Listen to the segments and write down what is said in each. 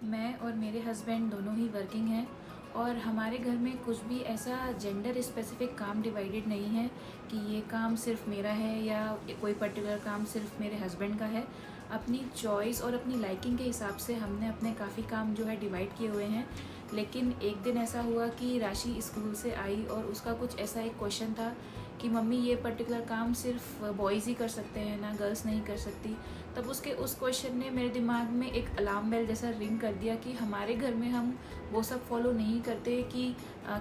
मैं और मेरे हस्बैंड दोनों ही वर्किंग हैं और हमारे घर में कुछ भी ऐसा जेंडर स्पेसिफिक काम डिवाइडेड नहीं है कि ये काम सिर्फ मेरा है या कोई पर्टिकुलर काम सिर्फ मेरे हस्बैंड का है। अपनी चॉइस और अपनी लाइकिंग के हिसाब से हमने अपने काफ़ी काम जो है डिवाइड किए हुए हैं। लेकिन एक दिन ऐसा हुआ कि राशि स्कूल से आई और उसका कुछ ऐसा एक क्वेश्चन था कि मम्मी ये पर्टिकुलर काम सिर्फ बॉयज़ ही कर सकते हैं ना, गर्ल्स नहीं कर सकती। तब उसके उस क्वेश्चन ने मेरे दिमाग में एक अलार्म बेल जैसा रिंग कर दिया कि हमारे घर में हम वो सब फॉलो नहीं करते कि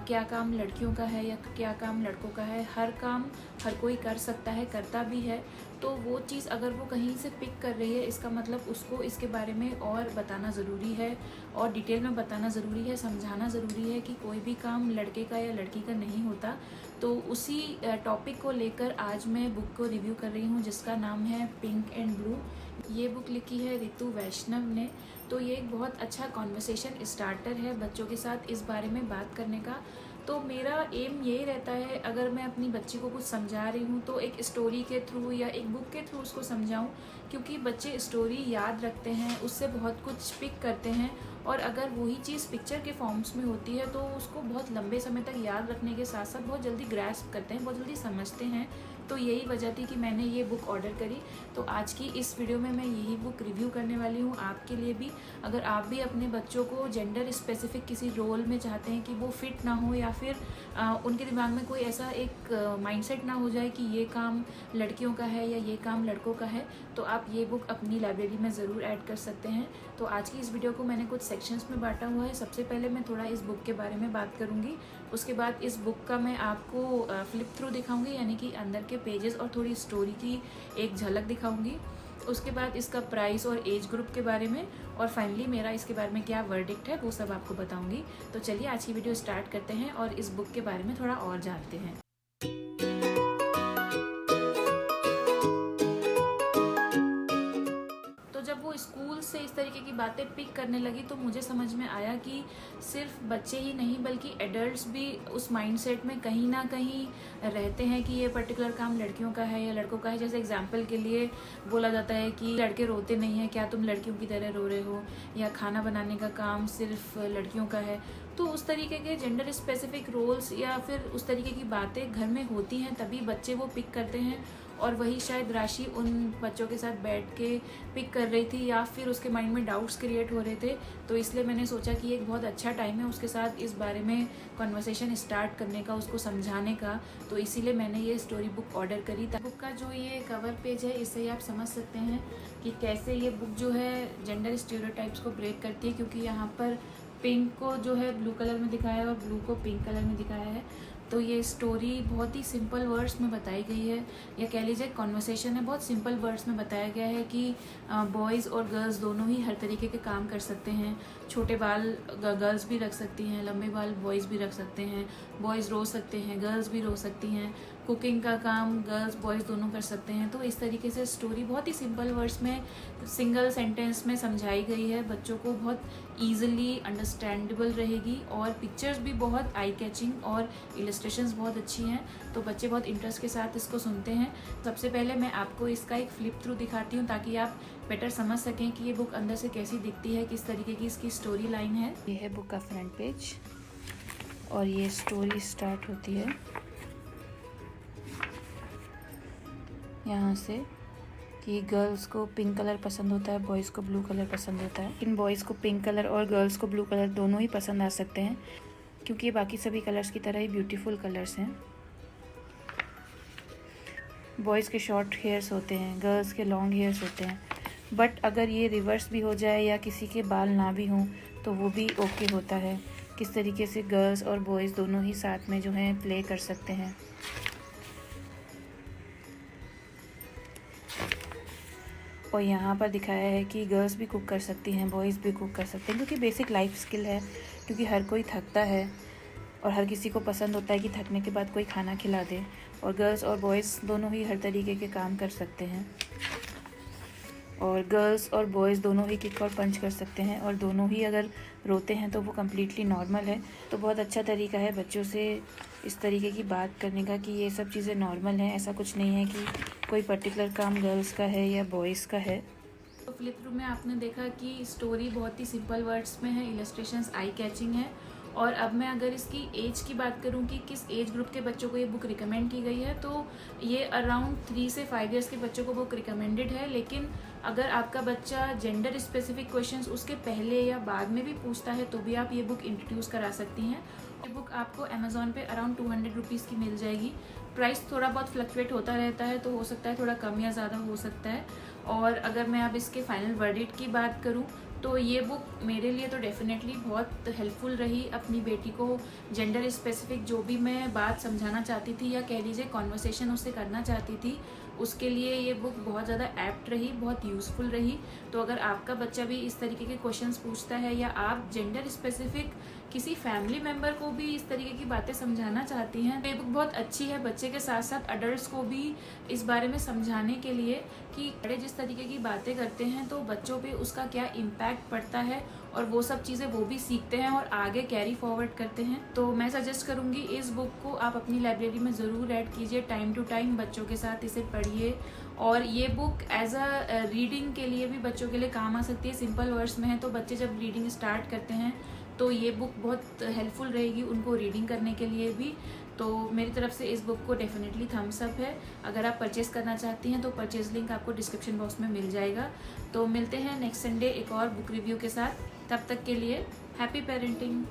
क्या काम लड़कियों का है या क्या काम लड़कों का है। हर काम हर कोई कर सकता है, करता भी है। तो वो चीज़ अगर वो कहीं से पिक कर रही है, इसका मतलब उसको इसके बारे में और बताना ज़रूरी है और डिटेल में बताना ज़रूरी है, समझाना ज़रूरी है कि कोई भी काम लड़के का या लड़की का नहीं होता। तो उसी टॉपिक को लेकर आज मैं बुक को रिव्यू कर रही हूँ जिसका नाम है पिंक एंड ब्लू। ये बुक लिखी है रितु वैष्णव ने। तो ये एक बहुत अच्छा कॉन्वर्सेशन स्टार्टर है बच्चों के साथ इस बारे में बात करने का। तो मेरा एम यही रहता है, अगर मैं अपनी बच्ची को कुछ समझा रही हूँ तो एक स्टोरी के थ्रू या एक बुक के थ्रू उसको समझाऊँ, क्योंकि बच्चे स्टोरी याद रखते हैं, उससे बहुत कुछ पिक करते हैं और अगर वही चीज़ पिक्चर के फॉर्म्स में होती है तो उसको बहुत लंबे समय तक याद रखने के साथ साथ बहुत जल्दी ग्रैस्प करते हैं, बहुत जल्दी समझते हैं। तो यही वजह थी कि मैंने ये बुक ऑर्डर करी। तो आज की इस वीडियो में मैं यही बुक रिव्यू करने वाली हूँ आपके लिए भी। अगर आप भी अपने बच्चों को जेंडर स्पेसिफिक किसी रोल में चाहते हैं कि वो फिट ना हो या फिर उनके दिमाग में कोई ऐसा एक माइंडसेट ना हो जाए कि ये काम लड़कियों का है या ये काम लड़कों का है, तो आप ये बुक अपनी लाइब्रेरी में ज़रूर ऐड कर सकते हैं। तो आज की इस वीडियो को मैंने कुछ सेक्शंस में बांटा हुआ है। सबसे पहले मैं थोड़ा इस बुक के बारे में बात करूँगी, उसके बाद इस बुक का मैं आपको फ्लिप थ्रू दिखाऊंगी, यानी कि अंदर के पेजेस और थोड़ी स्टोरी की एक झलक दिखाऊंगी। उसके बाद इसका प्राइस और एज ग्रुप के बारे में, और फाइनली मेरा इसके बारे में क्या वर्डिक्ट है वो सब आपको बताऊंगी। तो चलिए आज की वीडियो स्टार्ट करते हैं और इस बुक के बारे में थोड़ा और जानते हैं। जब वो स्कूल से इस तरीके की बातें पिक करने लगी तो मुझे समझ में आया कि सिर्फ बच्चे ही नहीं बल्कि एडल्ट्स भी उस माइंडसेट में कहीं ना कहीं रहते हैं कि ये पर्टिकुलर काम लड़कियों का है या लड़कों का है। जैसे एग्जांपल के लिए बोला जाता है कि लड़के रोते नहीं हैं, क्या तुम लड़कियों की तरह रो रहे हो, या खाना बनाने का काम सिर्फ लड़कियों का है। तो उस तरीके के जेंडर स्पेसिफिक रोल्स या फिर उस तरीके की बातें घर में होती हैं, तभी बच्चे वो पिक करते हैं। और वही शायद राशि उन बच्चों के साथ बैठ के पिक कर रही थी या फिर उसके माइंड में डाउट्स क्रिएट हो रहे थे। तो इसलिए मैंने सोचा कि एक बहुत अच्छा टाइम है उसके साथ इस बारे में कॉन्वर्सेशन स्टार्ट करने का, उसको समझाने का। तो इसीलिए मैंने ये स्टोरी बुक ऑर्डर करी। बुक का जो ये कवर पेज है, इससे आप समझ सकते हैं कि कैसे ये बुक जो है जेंडर स्टीरियोटाइप्स को ब्रेक करती है, क्योंकि यहाँ पर पिंक को जो है ब्लू कलर में दिखाया है और ब्लू को पिंक कलर में दिखाया है। तो ये स्टोरी बहुत ही सिंपल वर्ड्स में बताई गई है, या कह लीजिए कॉन्वर्सेशन है, बहुत सिंपल वर्ड्स में बताया गया है कि बॉयज़ और गर्ल्स दोनों ही हर तरीके के काम कर सकते हैं। छोटे बाल गर्ल्स भी रख सकती हैं, लंबे बाल बॉयज़ भी रख सकते हैं, बॉयज़ रो सकते हैं, गर्ल्स भी रो सकती हैं, कुकिंग का काम गर्ल्स बॉयज़ दोनों कर सकते हैं। तो इस तरीके से स्टोरी बहुत ही सिंपल वर्ड्स में सिंगल सेंटेंस में समझाई गई है, बच्चों को बहुत ईजिली अंडरस्टैंडेबल रहेगी और पिक्चर्स भी बहुत आई कैचिंग और इलस्ट्रेशंस बहुत अच्छी हैं। तो बच्चे बहुत इंटरेस्ट के साथ इसको सुनते हैं। सबसे पहले मैं आपको इसका एक फ्लिप थ्रू दिखाती हूँ ताकि आप बेटर समझ सकें कि ये बुक अंदर से कैसी दिखती है, किस तरीके की इसकी स्टोरी लाइन है। ये है बुक का फ्रंट पेज और ये स्टोरी स्टार्ट होती है यहाँ से कि गर्ल्स को पिंक कलर पसंद होता है, बॉयज़ को ब्लू कलर पसंद होता है। इन बॉयज़ को पिंक कलर और गर्ल्स को ब्लू कलर दोनों ही पसंद आ सकते हैं, क्योंकि ये बाकी सभी कलर्स की तरह ही ब्यूटीफुल कलर्स हैं। बॉयज़ के शॉर्ट हेयर्स होते हैं, गर्ल्स के लॉन्ग हेयर्स होते हैं। बट अगर ये रिवर्स भी हो जाए या किसी के बाल ना भी हों तो वो भी ओके होता है। किस तरीके से गर्ल्स और बॉयज़ दोनों ही साथ में जो हैं प्ले कर सकते हैं। और यहाँ पर दिखाया है कि गर्ल्स भी कुक कर सकती हैं, बॉयज़ भी कुक कर सकते हैं, क्योंकि बेसिक लाइफ स्किल है। क्योंकि हर कोई थकता है और हर किसी को पसंद होता है कि थकने के बाद कोई खाना खिला दे, और गर्ल्स और बॉयज़ दोनों ही हर तरीके के काम कर सकते हैं। और गर्ल्स और बॉयज़ दोनों ही किक और पंच कर सकते हैं, और दोनों ही अगर रोते हैं तो वो कम्प्लीटली नॉर्मल है। तो बहुत अच्छा तरीका है बच्चों से इस तरीके की बात करने का कि ये सब चीज़ें नॉर्मल हैं, ऐसा कुछ नहीं है कि कोई पर्टिकुलर काम गर्ल्स का है या बॉयज़ का है। तो फ्लिप थ्रू में आपने देखा कि स्टोरी बहुत ही सिंपल वर्ड्स में है, इलस्ट्रेशंस आई कैचिंग है। और अब मैं अगर इसकी एज की बात करूं कि किस एज ग्रुप के बच्चों को ये बुक रिकमेंड की गई है, तो ये अराउंड 3 से 5 ईयर्स के बच्चों को बुक रिकमेंडेड है। लेकिन अगर आपका बच्चा जेंडर स्पेसिफिक क्वेश्चंस उसके पहले या बाद में भी पूछता है तो भी आप ये बुक इंट्रोड्यूस करा सकती हैं। ये बुक आपको अमेज़ॉन पे अराउंड 200 रुपीज़ की मिल जाएगी। प्राइस थोड़ा बहुत फ्लक्चुएट होता रहता है, तो हो सकता है थोड़ा कम या ज़्यादा हो सकता है। और अगर मैं अब इसके फाइनल वर्डिक्ट की बात करूं तो ये बुक मेरे लिए तो डेफिनेटली बहुत हेल्पफुल रही। अपनी बेटी को जेंडर स्पेसिफिक जो भी मैं बात समझाना चाहती थी या कह लीजिए कॉन्वर्सेशन उससे करना चाहती थी, उसके लिए ये बुक बहुत ज़्यादा एप्ट रही, बहुत यूज़फुल रही। तो अगर आपका बच्चा भी इस तरीके के क्वेश्चंस पूछता है या आप जेंडर स्पेसिफिक किसी फैमिली मेम्बर को भी इस तरीके की बातें समझाना चाहती हैं, तो ये बुक बहुत अच्छी है बच्चे के साथ साथ अडल्ट्स को भी इस बारे में समझाने के लिए कि बड़े जिस तरीके की बातें करते हैं तो बच्चों पे उसका क्या इम्पैक्ट पड़ता है, और वो सब चीज़ें वो भी सीखते हैं और आगे कैरी फॉरवर्ड करते हैं। तो मैं सजेस्ट करूँगी इस बुक को आप अपनी लाइब्रेरी में ज़रूर ऐड कीजिए, टाइम टू टाइम बच्चों के साथ इसे पढ़िए। और ये बुक एज अ रीडिंग के लिए भी बच्चों के लिए काम आ सकती है। सिंपल वर्ड्स में है तो बच्चे जब रीडिंग स्टार्ट करते हैं तो ये बुक बहुत हेल्पफुल रहेगी उनको रीडिंग करने के लिए भी। तो मेरी तरफ से इस बुक को डेफिनेटली थम्स अप है। अगर आप परचेस करना चाहती हैं तो परचेज लिंक आपको डिस्क्रिप्शन बॉक्स में मिल जाएगा। तो मिलते हैं नेक्स्ट संडे एक और बुक रिव्यू के साथ। तब तक के लिए हैप्पी पेरेंटिंग।